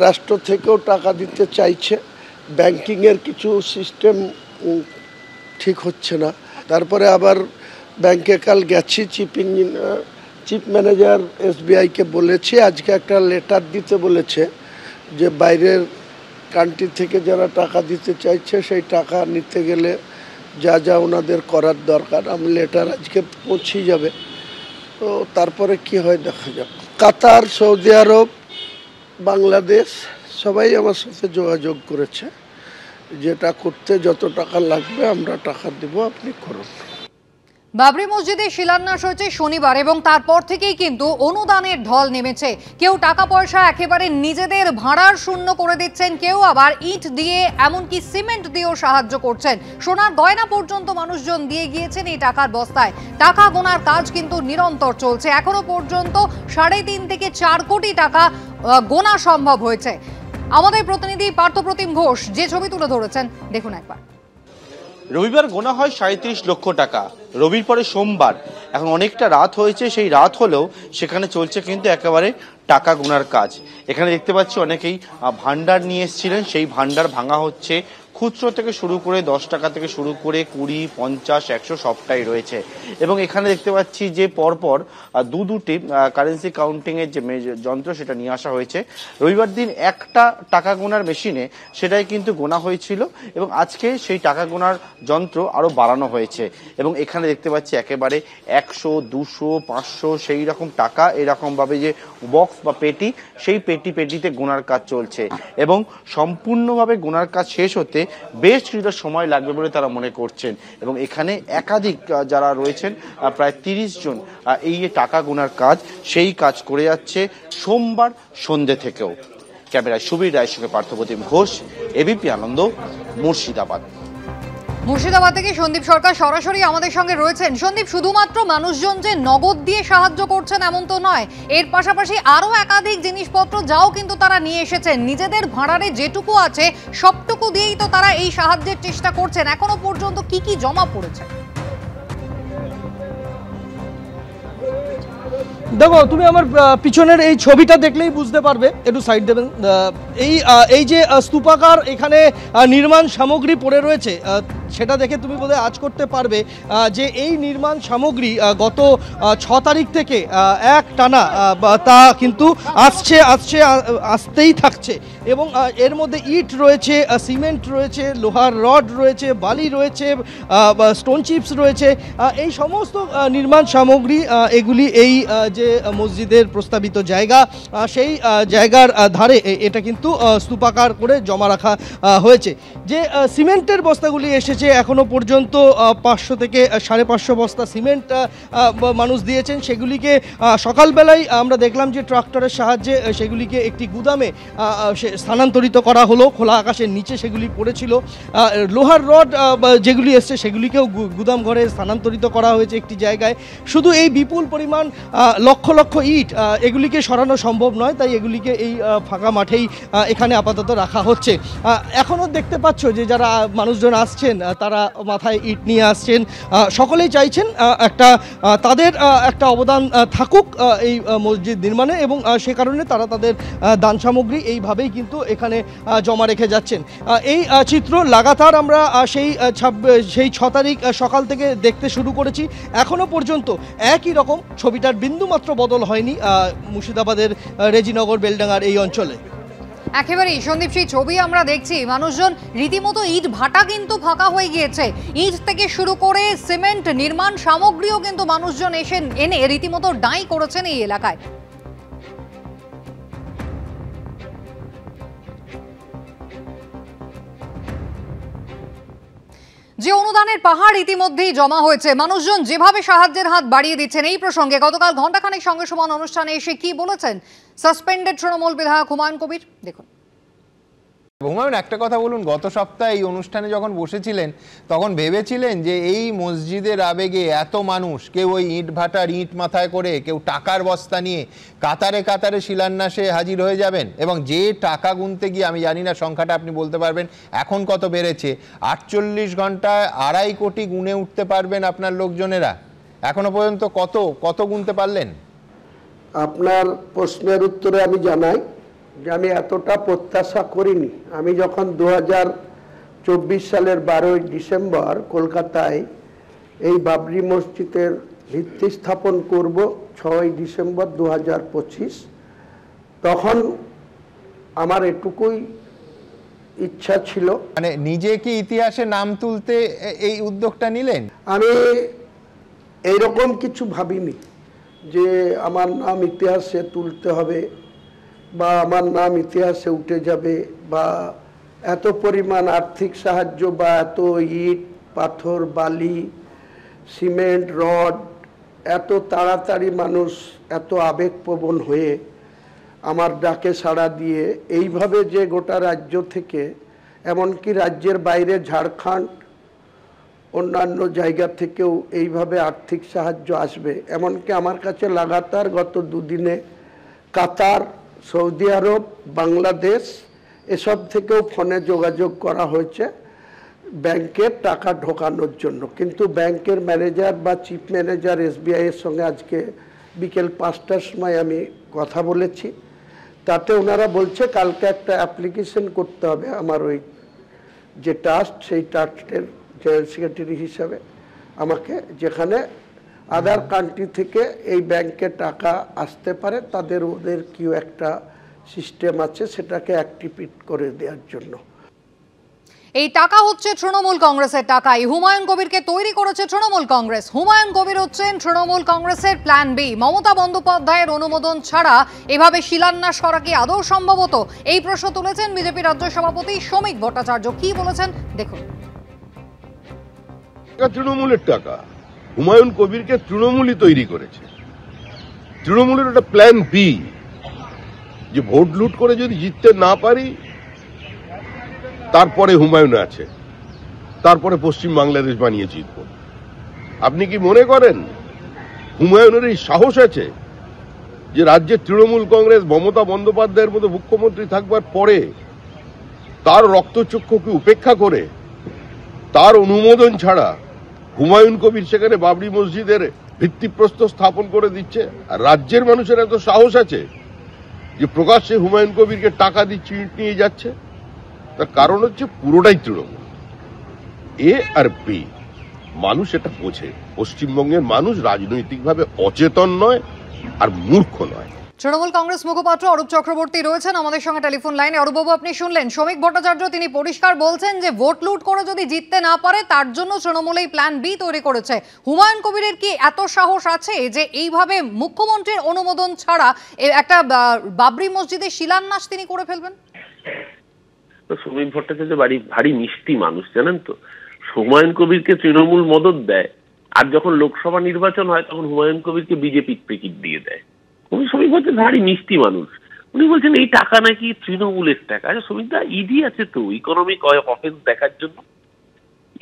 রাষ্ট্র থেকেও টাকা দিতে চাইছে, ব্যাংকিংয়ের কিছু সিস্টেম ঠিক হচ্ছে না। তারপরে আবার ব্যাংকে কাল গেছি, চিফ ম্যানেজার SBI-কে বলেছে আজকে একটা লেটার দিতে বলেছে যে বাইরের কান্ট্রি থেকে যারা টাকা দিতে চাইছে সেই টাকা নিতে গেলে যা যা ওনাদের করার দরকার, আমি লেটার আজকে পৌঁছে যাবে। তো তারপরে কি হয় দেখা যাক। কাতার, সৌদি আরব, বাংলাদেশ সবাই আমার সাথে যোগাযোগ করেছে, যেটা করতে যত টাকা লাগবে আমরা টাকা দেব, আপনি করুন। বাবরি মসজিদে শিলান্যাস হয়েছে শনিবার এবং তারপর থেকেই কিন্তু অনুদানের ঢল নেমেছে। কেউ টাকা পয়সা একেবারে নিজেদের ভাড়ার শূন্য করে দিচ্ছেন, কেউ আবার ইট দিয়ে এমনকি সিমেন্ট দিয়েও সাহায্য করছেন। সোনার গয়না পর্যন্ত মানুষজন দিয়ে গিয়েছেন এই টাকার বস্তায়। টাকা গোনার কাজ কিন্তু নিরন্তর চলছে। এখনো পর্যন্ত 3.5 থেকে 4 কোটি টাকা গোনা সম্ভব হয়েছে। আমাদের প্রতিনিধি পার্থপ্রতিম ঘোষ যে ছবি তুলে ধরেছেন, দেখুন একবার। রবিবার গোনা হয় 37 লক্ষ টাকা, রবির পরে সোমবার। এখন অনেকটা রাত হয়েছে, সেই রাত হলেও সেখানে চলছে কিন্তু একেবারে টাকা গোনার কাজ। এখানে দেখতে পাচ্ছি অনেকেই ভান্ডার নিয়ে এসেছিলেন, সেই ভান্ডার ভাঙা হচ্ছে। খুচরো থেকে শুরু করে 10 টাকা থেকে শুরু করে 20, 50, 100 সবটাই রয়েছে। এবং এখানে দেখতে পাচ্ছি যে পরপর দুটি কারেন্সি কাউন্টিং এর যে যন্ত্র সেটা নিয়ে আসা হয়েছে। রবিবার দিন একটা টাকা গোনার মেশিনে সেটাই কিন্তু গোনা হয়েছিল এবং আজকে সেই টাকা গোনার যন্ত্র আরো বাড়ানো হয়েছে। এবং এখানে দেখতে পাচ্ছি একেবারে 100, 200, 500 সেই রকম টাকা এরকম ভাবে যে বক্স বা পেটি, সেই পেটিতে গোনার কাজ চলছে এবং সম্পূর্ণভাবে গোনার কাজ শেষ হতে বেশ কিছুটা সময় লাগবে বলে তারা মনে করছেন। এবং এখানে একাধিক যারা রয়েছেন প্রায় 30 জন এই টাকা গোনার কাজ সেই কাজ করে যাচ্ছে সোমবার সন্ধ্যে থেকেও। ক্যামেরায় সুবীর রায়ের সঙ্গে পার্থপ্রতিম ঘোষ, এবিপি আনন্দ, মুর্শিদাবাদ। মুর্শিদাবাদ থেকে সন্দীপ সরকার সরাসরি আমাদের সঙ্গে রয়েছেন। সন্দীপ, শুধুমাত্র মানুষজন যে নগদ দিয়ে সাহায্য করছেন এমন তো নয়, এর পাশাপাশি আরো একাধিক জিনিসপত্র যাও কিন্তু তারা নিয়ে এসেছেন। নিজেদের ভাড়ারে যেটুকু আছে সবটুকু দিয়েই তো তারা এই সাহায্যের চেষ্টা করছেন। এখনো পর্যন্ত কি কি জমা পড়েছে? দেখো, তুমি আমার পিছনের এই ছবিটা দেখলেই বুঝতে পারবে, একটু সাইড দেবেন। এই যে স্তূপাকার এখানে নির্মাণ সামগ্রী পড়ে রয়েছে, সেটা দেখে তুমি বোধহয় আজ করতে পারবে যে এই নির্মাণ সামগ্রী গত 6 তারিখ থেকে এক টানা তা কিন্তু আসতেই থাকছে। এবং এর মধ্যে ইট রয়েছে, সিমেন্ট রয়েছে, লোহার রড রয়েছে, বালি রয়েছে, স্টোন চিপস রয়েছে। এই সমস্ত নির্মাণ সামগ্রী এগুলি এই যে মসজিদের প্রস্তাবিত জায়গা, সেই জায়গার ধারে এটা কিন্তু স্তূপাকার করে জমা রাখা হয়েছে। যে সিমেন্টের বস্তাগুলি এসেছে এখনো পর্যন্ত 500 থেকে 550 বস্তা সিমেন্ট মানুষ দিয়েছেন। সেগুলিকে সকালবেলায় আমরা দেখলাম যে ট্রাক্টরের সাহায্যে সেগুলিকে একটি গুদামে স্থানান্তরিত করা হলো। খোলা আকাশের নিচে সেগুলি পড়েছিল। লোহার রড যেগুলি এসছে সেগুলিকেও গুদাম ঘরে স্থানান্তরিত করা হয়েছে একটি জায়গায়। শুধু এই বিপুল পরিমাণ লক্ষ লক্ষ ইট এগুলিকে সরানো সম্ভব নয়, তাই এগুলিকে এই ফাঁকা মাঠেই এখানে আপাতত রাখা হচ্ছে। এখনও দেখতে পাচ্ছ যে যারা মানুষজন আসছেন তারা মাথায় ইট নিয়ে আসছেন। সকলেই চাইছেন তাদের একটা অবদান থাকুক এই মসজিদ নির্মাণে এবং সে কারণে তারা তাদের দান সামগ্রী এইভাবেই কিন্তু এখানে জমা রেখে যাচ্ছেন। এই চিত্র লাগাতার আমরা সেই 6 তারিখ সকাল থেকে দেখতে শুরু করেছি। এখনও পর্যন্ত একই রকম ছবিটার বিন্দুমাত্র বদল হয়নি মুর্শিদাবাদের রেজিনগর বেলডাঙ্গার এই অঞ্চলে। একেবারেই সন্দীপ, সেই ছবি আমরা দেখছি, মানুষজন রীতিমতো ইট ভাটা কিন্তু ফাঁকা হয়ে গিয়েছে। ইট থেকে শুরু করে সিমেন্ট, নির্মাণ সামগ্রীও কিন্তু মানুষজন এনে রীতিমতো ডাই করেছেন এই এলাকায়। যে অনুদানের পাহাড় ইতিমধ্যেই জমা হয়েছে, মানুষজন যেভাবে সাহায্যের হাত বাড়িয়ে দিচ্ছেন, এই প্রসঙ্গে গতকাল ঘণ্টাখানেক সঙ্গে সমান অনুষ্ঠানে এসে কি বলেছেন সাসপেন্ডেড তৃণমূল বিধায়ক হুমায়ুন কবির, দেখুন। হুমায়ুন, একটা কথা বলুন, গত সপ্তাহে এই অনুষ্ঠানে যখন বসেছিলেন তখন ভেবেছিলেন যে এই মসজিদের আবেগে এত মানুষ, কেউ ওই ইট ভাটার ইট মাথায় করে, কেউ টাকার বস্তা নিয়ে কাতারে কাতারে শিলান্যাসে হাজির হয়ে যাবেন এবং যে টাকা গুনতে গিয়ে, আমি জানি না সংখ্যাটা আপনি বলতে পারবেন এখন কত বেড়েছে, 48 ঘন্টায় 2.5 কোটি গুনে উঠতে পারবেন আপনার লোকজনেরা? এখনো পর্যন্ত কত গুনতে পারলেন? আপনার প্রশ্নের উত্তরে আমি জানাই যে আমি এতটা প্রত্যাশা করিনি। আমি যখন 2024 সালের 12ই ডিসেম্বর কলকাতায় এই বাবরি মসজিদের ভিত্তি স্থাপন করব 6ই ডিসেম্বর 2025, তখন আমার এটুকুই ইচ্ছা ছিল। মানে নিজে কি ইতিহাসে নাম তুলতে এই উদ্যোগটা নিলেন? আমি এইরকম কিছু ভাবিনি যে আমার নাম ইতিহাসে তুলতে হবে বা আমার নাম ইতিহাসে উঠে যাবে বা এত পরিমাণ আর্থিক সাহায্য বা এত ইট পাথর বালি সিমেন্ট রড এত তাড়াতাড়ি মানুষ এত আবেগপ্রবণ হয়ে আমার ডাকে সাড়া দিয়ে এইভাবে যে গোটা রাজ্য থেকে এমনকি রাজ্যের বাইরে ঝাড়খণ্ড অন্যান্য জায়গা থেকেও এইভাবে আর্থিক সাহায্য আসবে, এমনকি আমার কাছে লাগাতার গত দুদিনে কাতার, সৌদি আরব, বাংলাদেশ এসব থেকেও ফোনে যোগাযোগ করা হয়েছে ব্যাংকের টাকা ঢোকানোর জন্য। কিন্তু ব্যাংকের ম্যানেজার বা চিফ ম্যানেজার SBI-এর সঙ্গে আজকে বিকেল 5টার সময় আমি কথা বলেছি, তাতে ওনারা বলছে কালকে একটা অ্যাপ্লিকেশন করতে হবে আমার ওই যে ট্রাস্ট, সেই ট্রাস্টের জেনারেল সেক্রেটারি হিসাবে আমাকে, যেখানে আদার কান্ট্রি থেকে এই ব্যাংকে টাকা আসতে পারে, ওদের কিউ একটা সিস্টেম আছে সেটাকে অ্যাক্টিভেট করে দেওয়ার জন্য। এই টাকা হচ্ছে তৃণমূল কংগ্রেসের টাকাই। হুমায়ুন কবিরকে তৈরি করেছে তৃণমূল কংগ্রেস। হুমায়ুন কবির হচ্ছেন তৃণমূল কংগ্রেসের প্ল্যান বি। মমতা বন্দ্যোপাধ্যায়ের অনুমোদন ছাড়া এভাবে শিলান্যাস করা কি আদৌ সম্ভবত? এই প্রশ্ন তুলেছেন বিজেপি রাজ্য সভাপতি শ্রমিক ভট্টাচার্য। কি বলেছেন দেখুন। তৃণমূলের টাকা, হুমায়ুন কবিরকে তৃণমূলই তৈরি করেছে। তৃণমূলের একটা প্ল্যান বি, যে ভোট লুট করে যদি জিততে না পারি তারপরে হুমায়ুন আছে, তারপরে পশ্চিম বাংলাদেশ বানিয়ে জিতব। আপনি কি মনে করেন হুমায়ুনের এই সাহস আছে যে রাজ্যের তৃণমূল কংগ্রেস মমতা বন্দ্যোপাধ্যায়ের মতো মুখ্যমন্ত্রী থাকবার পরে তার রক্তচক্ষুকে উপেক্ষা করে তার অনুমোদন ছাড়া হুমায়ুন কবির সেখানে বাবরি মসজিদের ভিত্তিপ্রস্তর স্থাপন করে দিচ্ছে? আর রাজ্যের মানুষের এত সাহস আছে যে প্রকাশ্যে হুমায়ুন কবিরকে টাকা দিচ্ছে, ইট নিয়ে যাচ্ছে? তার কারণ হচ্ছে পুরোটাই তৃণমূল। এ আর বি, মানুষ এটা বোঝে। পশ্চিমবঙ্গের মানুষ রাজনৈতিকভাবে অচেতন নয় আর মূর্খ নয়। তৃণমূল কংগ্রেস মুখপাত্র অরূপ চক্রবর্তী রয়েছেন আমাদের সঙ্গে টেলিফোন লাইনে। অরূপবাবু, আপনি শুনলেন শ্রমিক ভট্টাচার্য, তিনি পরিষ্কার বলছেন যে ভোট লুট করে যদি জিততে না পারে তার জন্য তৃণমূল এই প্ল্যান বি তৈরি করেছে। হুমায়ুন কবিরের কি এত সাহস আছে যে এইভাবে মুখ্যমন্ত্রীর অনুমোদন ছাড়া একটা বাবরি মসজিদের শিলান্যাস তিনি করে ফেলবেন? শ্রমিক ভট্টাচার্য ভারী মিষ্টি মানুষ, জানেন তো। হুমায়ুন কবিরকে তৃণমূল মদত দেয়, আর যখন লোকসভা নির্বাচন হয় তখন হুমায়ুন কবিরকে বিজেপি টিকিট দিয়ে দেয়। শ্রমিক ভট্টাচার্য ভারী মিষ্টি মানুষ। উনি বলছেন এই টাকা নাকি তৃণমূলের টাকা। আচ্ছা শ্রমিকদা, ইডি আছে তো ইকোনমিক অফেন্স দেখার জন্য।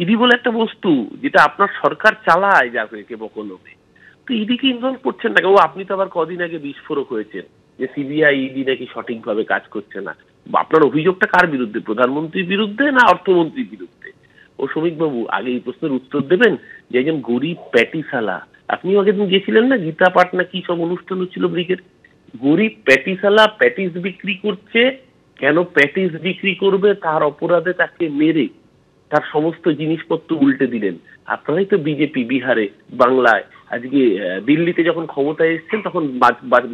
ইডি বলে একটা বস্তু যেটা আপনার সরকার চালায় যাকে বকলমে, তো ইডিকে ইনভলভ করছেন না। ও আপনি তো আবার কদিন আগে বিস্ফোরক হয়েছেন যে সিবিআই ইডি নাকি সঠিকভাবে কাজ করছে না। আপনার অভিযোগটা কার বিরুদ্ধে? প্রধানমন্ত্রীর বিরুদ্ধে না অর্থমন্ত্রীর বিরুদ্ধে? ও শ্রমিক বাবু, আগে এই প্রশ্নের উত্তর দেবেন যে একজন গরিব প্যাটিসালা, আপনিও আগের দিন গিয়েছিলেন না গীতা পাঠ না কি সব অনুষ্ঠান হচ্ছিল ব্রিগেড, গরিব প্যাটিসালা প্যাটিস বিক্রি করছে। কেন প্যাটিস বিক্রি করবে? তার অপরাধে তাকে মেরে তার সমস্ত জিনিসপত্র উল্টে দিলেন। আপনারাই তো বিজেপি বিহারে, বাংলায়, আজকে দিল্লিতে যখন ক্ষমতায় এসেছেন তখন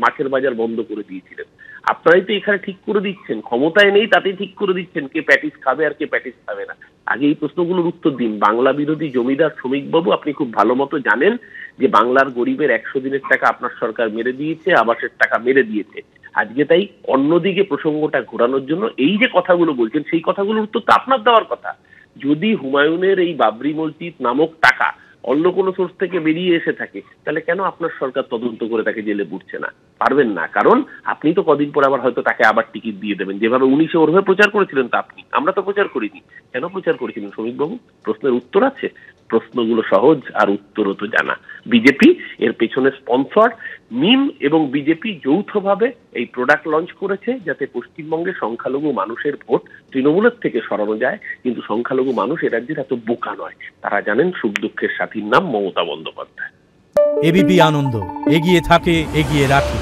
মাছের বাজার বন্ধ করে দিয়েছিলেন। আপনারাই তো এখানে ঠিক করে দিচ্ছেন, ক্ষমতায় নেই তাতেই ঠিক করে দিচ্ছেন কে প্যাটিস খাবে আর কে প্যাটিস খাবে না। আগে এই প্রশ্নগুলোর উত্তর দিন। বাংলা বিরোধী জমিদার শ্রমিকবাবু, আপনি খুব ভালো মতো জানেন যে বাংলার গরিবের 100 দিনের টাকা আপনার সরকার মেরে দিয়েছে, আবাসের টাকা মেরে দিয়েছে। আজকে তাই অন্যদিকে প্রসঙ্গটা ঘোরানোর জন্য এই যে কথাগুলো বলছেন সেই কথাগুলোর উত্তর তো আপনার দেওয়ার কথা। যদি হুমায়ুনের এই বাবরি মসজিদ নামক টাকা অন্য কোনো সোর্স থেকে বেরিয়ে এসে থাকে তাহলে কেন আপনার সরকার তদন্ত করে তাকে জেলে পুরছে না? পারবেন না, কারণ আপনি তো কদিন পর আবার হয়তো তাকে আবার টিকিট দিয়ে দেবেন। যেভাবে 19-এ ওরভাবে প্রচার করেছিলেন তা আপনি, আমরা তো প্রচার করিনি। কেন প্রচার করেছিলেন শ্রমিকবাবু? প্রশ্নের উত্তর আছে। প্রশ্নগুলো সহজ আর উত্তরও তো জানা। বিজেপি এর পেছনে স্পন্সর। মিম এবং বিজেপি যৌথভাবে এই প্রোডাক্ট লঞ্চ করেছে যাতে পশ্চিমবঙ্গে সংখ্যালঘু মানুষের ভোট তৃণমূলের থেকে সরানো যায়। কিন্তু সংখ্যালঘু মানুষ এ রাজ্যের এত বোকা নয়, তারা জানেন সুখ দুঃখের সাথীর নাম মমতা বন্দ্যোপাধ্যায়। এবিপি আনন্দ, এগিয়ে থাকে, এগিয়ে রাখে।